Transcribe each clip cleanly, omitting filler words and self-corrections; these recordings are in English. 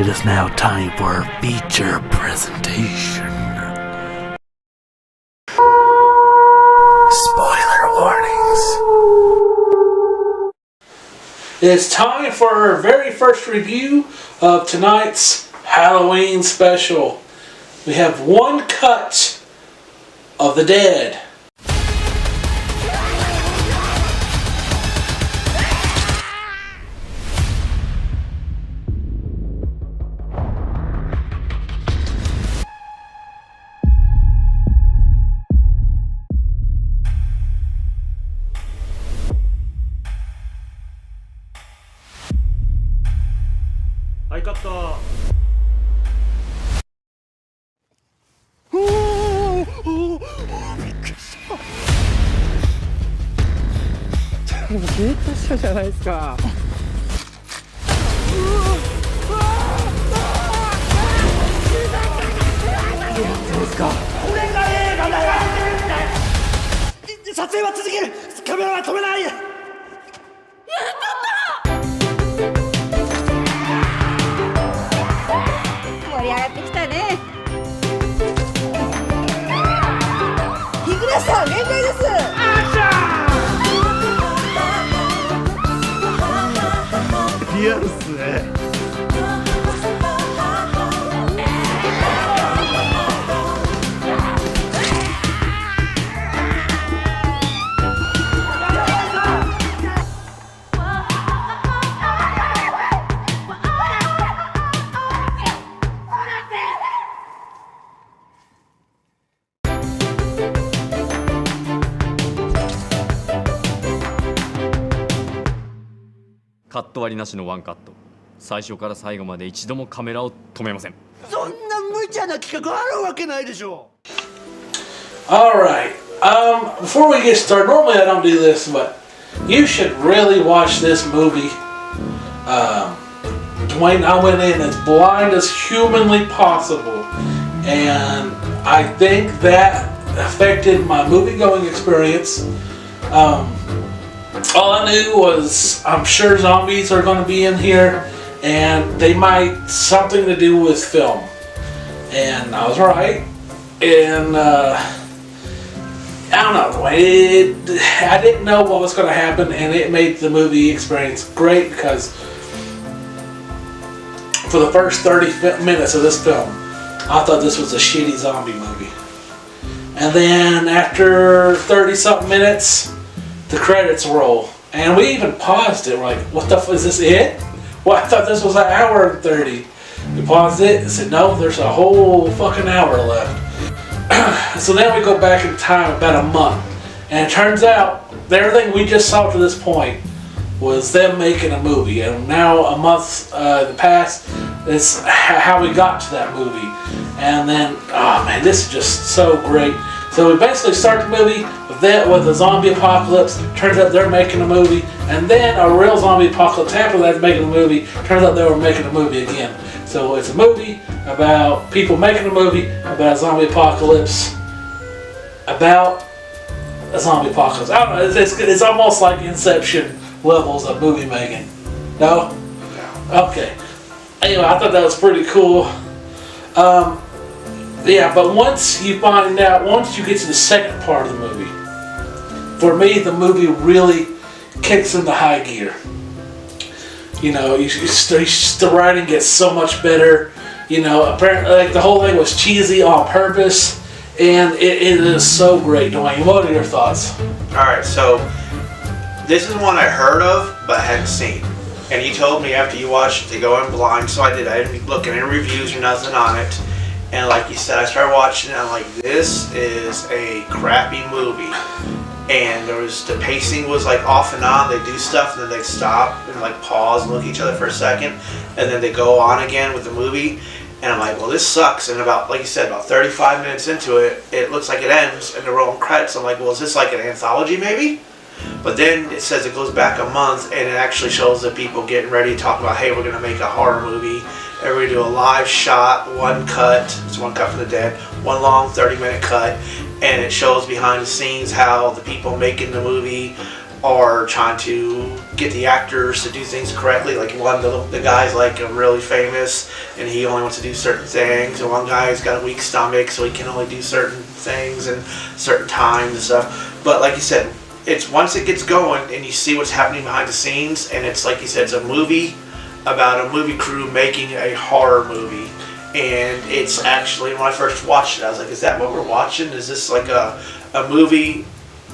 It is now time for our feature presentation. Spoiler warnings. It's time for our very first review of tonight's Halloween special. We have one cut of the dead. I got the ゲートしたじゃないですか。撮影は続ける。カメラは止めない。盛り上がってきたね。日暮さん限界です。リアルっすね。カット割りなしのワンカット。最初から最後まで一度もカメラを止めません。そんな無茶な企画あるわけないでしょ。 Alright, before we get started, normally I don't do this, but you should really watch this movie. Dwayne, I went in as blind as humanly possible, and I think that affected my movie-going experience. All I knew was I'm sure zombies are going to be in here, and they might something to do with film. And I was right. And I don't know. I didn't know what was going to happen, and it made the movie experience great because for the first 30 minutes of this film, I thought this was a shitty zombie movie. And then after 30-something minutes, the credits roll, and we even paused it. We're like, what the fuck, is this it? Well, I thought this was an hour and 30. We paused it and said, no, there's a whole fucking hour left. So then we go back in time about a month, and it turns out everything we just saw to this point was them making a movie, and now a month in the past is how we got to that movie. And then, oh man, this is just so great. So we basically start the movie with a zombie apocalypse. Turns out they're making a movie, and then a real zombie apocalypse after that making a movie. Turns out they were making a movie again. So it's a movie about people making a movie about a zombie apocalypse about a zombie apocalypse. I don't know. It's almost like Inception levels of movie making. No? Okay. Anyway, I thought that was pretty cool. Yeah, but once you get to the second part of the movie, for me, the movie really kicks into high gear. You know, the writing gets so much better. You know, apparently, like the whole thing was cheesy on purpose, and it is so great. Dwayne, what are your thoughts? Alright, so this is one I heard of but hadn't seen. And you told me after you watched it to go in blind, so I did. I didn't look at any reviews or nothing on it. And like you said, I started watching it and I'm like, this is a crappy movie. And the pacing was like off and on. They do stuff and then they stop and like pause and look at each other for a second. And then they go on again with the movie. And I'm like, well, this sucks. And about, like you said, about 35 minutes into it, it looks like it ends and they're rolling credits. I'm like, well, is this like an anthology maybe? But then it says it goes back a month and it actually shows the people getting ready to talk about, hey, we're going to make a horror movie. And we're going to do a live shot, one cut. It's one cut for the dead. One long 30-minute cut. And it shows behind the scenes how the people making the movie are trying to get the actors to do things correctly. Like one, the guy's like really famous and he only wants to do certain things, and one guy's got a weak stomach so he can only do certain things and certain times and stuff. But like you said, it's once it gets going and you see what's happening behind the scenes, and it's like you said, it's a movie about a movie crew making a horror movie. And it's actually, when I first watched it, I was like, is that what we're watching? Is this like a movie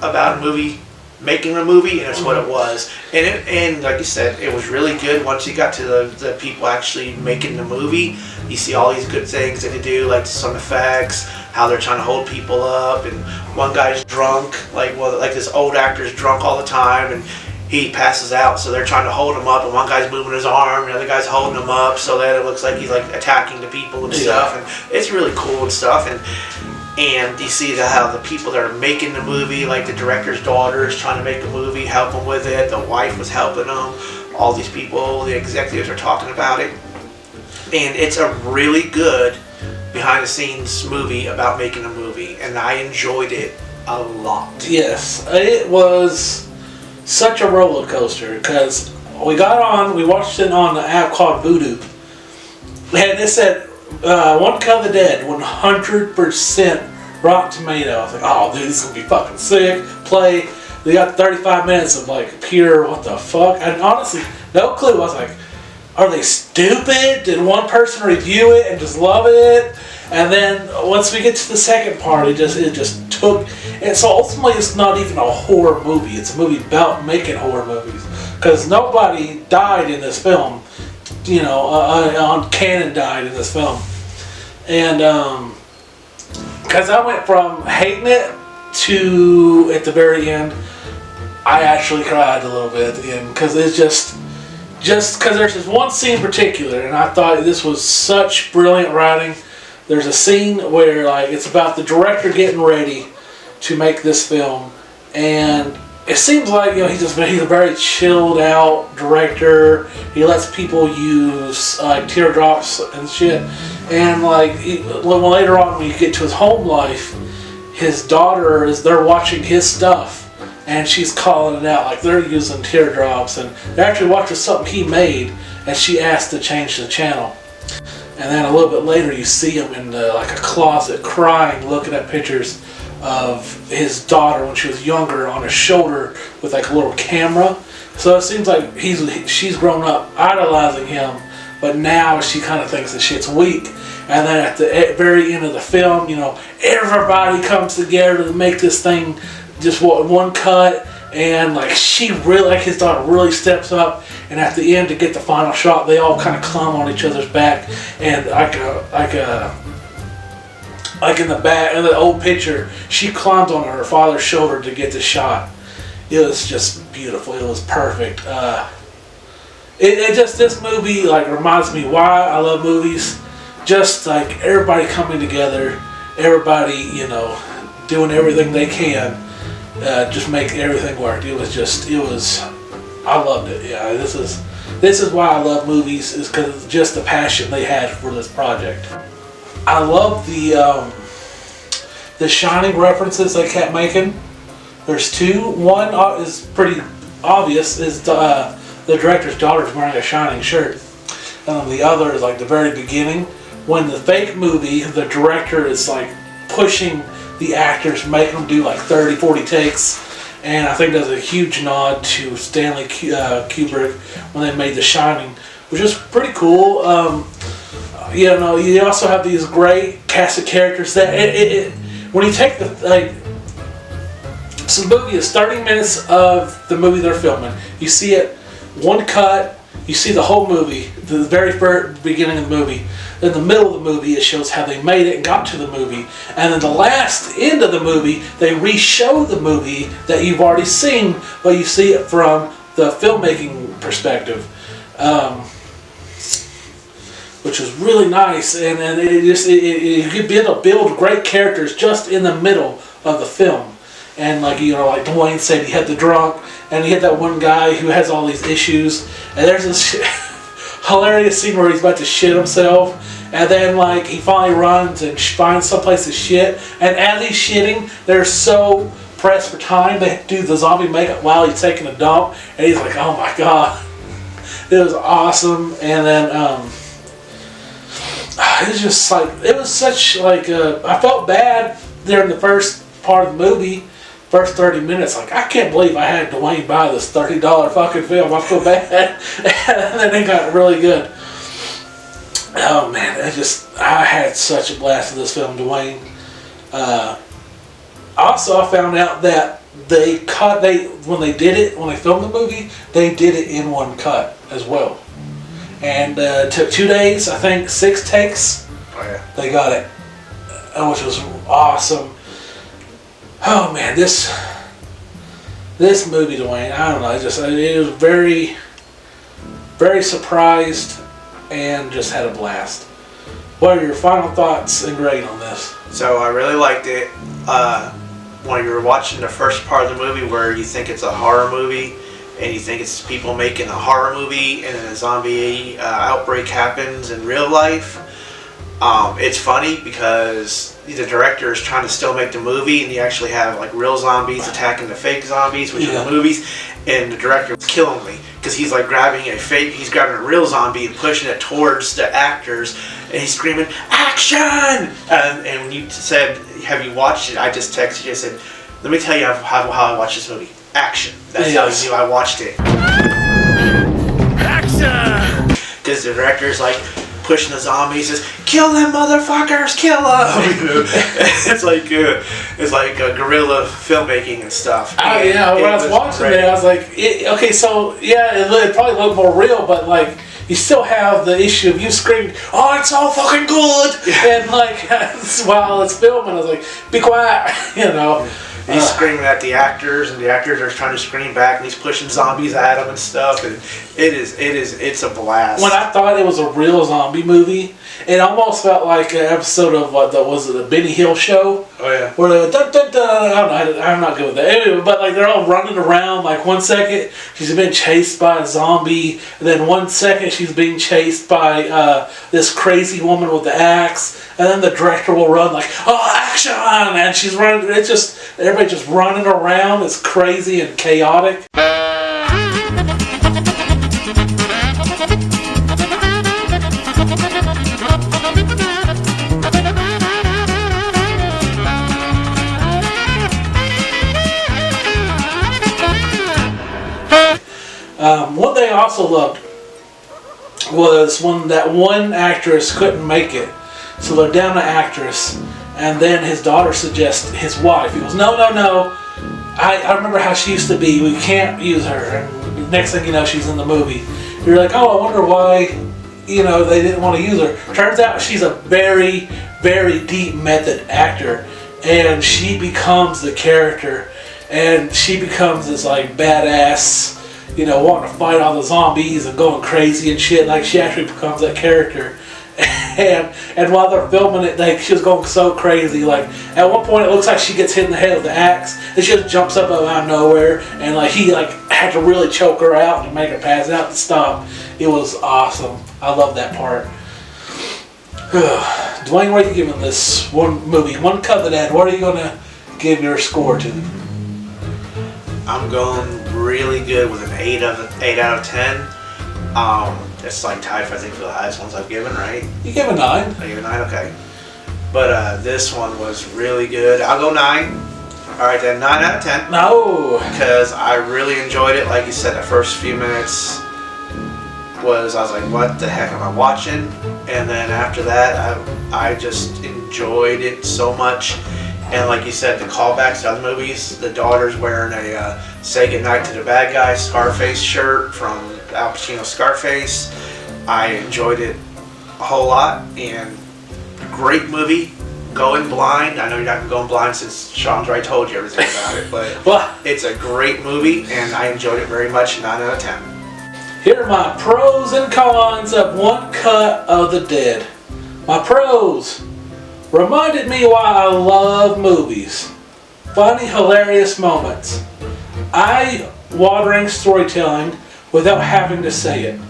about a movie making a movie? And it's what it was. And like you said, it was really good once you got to the people actually making the movie. You see all these good things that they do, like some effects, how they're trying to hold people up, and one guy's drunk, like this old actor's drunk all the time, and he passes out, so they're trying to hold him up, and one guy's moving his arm, and the other guy's holding him up, so that it looks like he's like attacking the people and stuff, and it's really cool and stuff. And you see how the people that are making the movie, like the director's daughter is trying to make a movie, help them with it. The wife was helping them. All these people, the executives are talking about it, and it's a really good behind-the-scenes movie about making a movie, and I enjoyed it a lot. Yes, it was such a roller coaster because we watched it on the app called Vudu, and it said One Cut of the Dead, 100% Rotten Tomato. I was like, oh dude, this is gonna be fucking sick. Play. They got 35 minutes of like pure what the fuck, and honestly, no clue. I was like, are they stupid? Did one person review it and just love it? And then once we get to the second part, it just took. And so ultimately, it's not even a horror movie. It's a movie about making horror movies. Because nobody died in this film. You know, on canon died in this film. And because I went from hating it to at the very end, I actually cried a little bit at the end because it's just because there's this one scene in particular, and I thought this was such brilliant writing. There's a scene where like it's about the director getting ready to make this film, and it seems like he's a very chilled out director. He lets people use teardrops and shit, and later on when you get to his home life, his daughter they're watching his stuff. And she's calling it out, like they're using teardrops, and they're actually watching something he made, and she asked to change the channel. And then a little bit later, you see him in like a closet, crying, looking at pictures of his daughter when she was younger on his shoulder with like a little camera. So it seems like she's grown up idolizing him, but now she kind of thinks that shit's weak. And then at the very end of the film, everybody comes together to make this thing. Just one cut, and like his daughter really steps up, and at the end to get the final shot, they all kind of climb on each other's back, and like in the back in the old picture, she climbs on her father's shoulder to get the shot. It was just beautiful. It was perfect. This movie like reminds me why I love movies. Just like everybody coming together, everybody doing everything they can. Just make everything work. I loved it. Yeah, this is why I love movies, is because of just the passion they had for this project. I love the Shining references they kept making. There's two. One is pretty obvious, is the director's daughter's wearing a Shining shirt. The other is like the very beginning, when the fake movie, the director is like pushing the actors, make them do like 30, 40 takes, and I think that's a huge nod to Stanley Kubrick when they made The Shining, which is pretty cool. You also have these great cast of characters that when you take so the movie is 30 minutes of the movie they're filming. You see it one cut. You see the whole movie, the very first beginning of the movie. In the middle of the movie, it shows how they made it and got to the movie. And then the last end of the movie, they re-show the movie that you've already seen, but you see it from the filmmaking perspective, which was really nice. And then you could be able to build great characters just in the middle of the film. And like Dwayne said, he had the drunk, and he had that one guy who has all these issues. And there's this hilarious scene where he's about to shit himself, and then like he finally runs and finds someplace to shit. And as he's shitting, there's so pressed for time. They do the zombie makeup while he's taking a dump, and he's like, "Oh my god!" It was awesome, and then it was just like it was such like I felt bad during the first part of the movie, first 30 minutes. Like, I can't believe I had Dwayne buy this $30 fucking film. I feel bad, and then it got really good. Oh man, I had such a blast with this film, Dwayne. Also, I found out that when they filmed the movie, they did it in one cut as well. And it took 2 days, I think 6 takes. Oh yeah. They got it, which was awesome. Oh man, this movie, Dwayne, I don't know, it was very, very surprised and just had a blast. What are your final thoughts and grade on this? So I really liked it. When you were watching the first part of the movie where you think it's a horror movie and you think it's people making a horror movie and then a zombie outbreak happens in real life, it's funny because the director is trying to still make the movie and you actually have like real zombies attacking the fake zombies, which are the movies, and the director is killing me because he's like grabbing a real zombie and pushing it towards the actors, and he's screaming action. And when you said, have you watched it, I just texted you and said, let me tell you how I watched this movie. Action. That's how you knew I watched it. Action. Because the director's like pushing the zombies, says, kill them motherfuckers, kill them. It's like guerrilla filmmaking and stuff. Oh yeah, when I was watching it, I was like, okay, so yeah, it probably looked more real, but like you still have the issue of you screaming, "Oh, it's all fucking good," and like while it's filming, I was like, "Be quiet," you know. He's screaming at the actors, and the actors are trying to scream back, and he's pushing zombies at him and stuff, and it's a blast. When I thought it was a real zombie movie, it almost felt like an episode of the Benny Hill show? Oh yeah. Where they dun, dun, dun, I don't know, I'm not good with that. Anyway, but like they're all running around. Like 1 second she's being chased by a zombie, and then 1 second she's being chased by this crazy woman with the axe, and then the director will run like, "Oh, action!" and she's running. It's just everybody just running around. It's crazy and chaotic. One thing I also loved was that one actress couldn't make it, so they're down an actress, and then his daughter suggests his wife. He goes, no, I remember how she used to be. We can't use her. And the next thing you know, she's in the movie. You're like, oh, I wonder why, they didn't want to use her. Turns out she's a very, very deep method actor, and she becomes the character, and she becomes this like badass, wanting to fight all the zombies and going crazy and shit. Like, she actually becomes that character. And while they're filming it, like, she was going so crazy. Like, at one point it looks like she gets hit in the head with the axe, and she just jumps up out of nowhere, and like he like had to really choke her out and make her pass out to stop. It was awesome. I love that part. Dwayne, what are you giving this one movie? One cut of that. What are you gonna give your score to? I'm going really good with an 8 out of 10. It's like tied, I think, for the highest ones I've given, right? You give a 9. I give a 9, okay. But this one was really good. I'll go 9. All right, then 9 out of 10. No. Because I really enjoyed it. Like you said, the first few minutes I was like, what the heck am I watching? And then after that, I just enjoyed it so much. And like you said, the callbacks to other movies, the daughter's wearing a Say Goodnight to the Bad Guy Scarface shirt from Al Pacino's Scarface. I enjoyed it a whole lot, and great movie. Going blind. I know you're not going blind since Sean's already told you everything about it, but it's a great movie, and I enjoyed it very much. 9 out of 10. Here are my pros and cons of One Cut of the Dead. My pros: reminded me why I love movies. Funny, hilarious moments. Eye-watering storytelling without having to say it.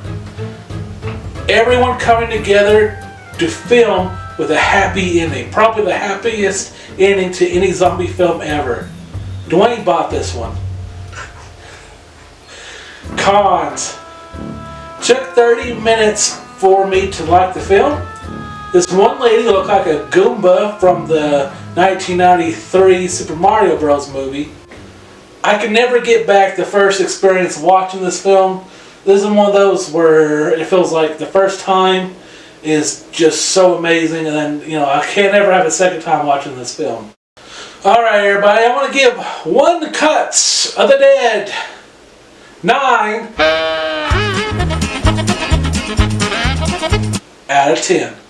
Everyone coming together to film with a happy ending. Probably the happiest ending to any zombie film ever. Dwayne bought this one. Cons. Took 30 minutes for me to like the film. This one lady looked like a Goomba from the 1993 Super Mario Bros. Movie. I could never get back the first experience watching this film. This is one of those where it feels like the first time is just so amazing, and then, you know, I can't ever have a second time watching this film. Alright, everybody, I want to give One Cuts of the Dead 9 out of 10.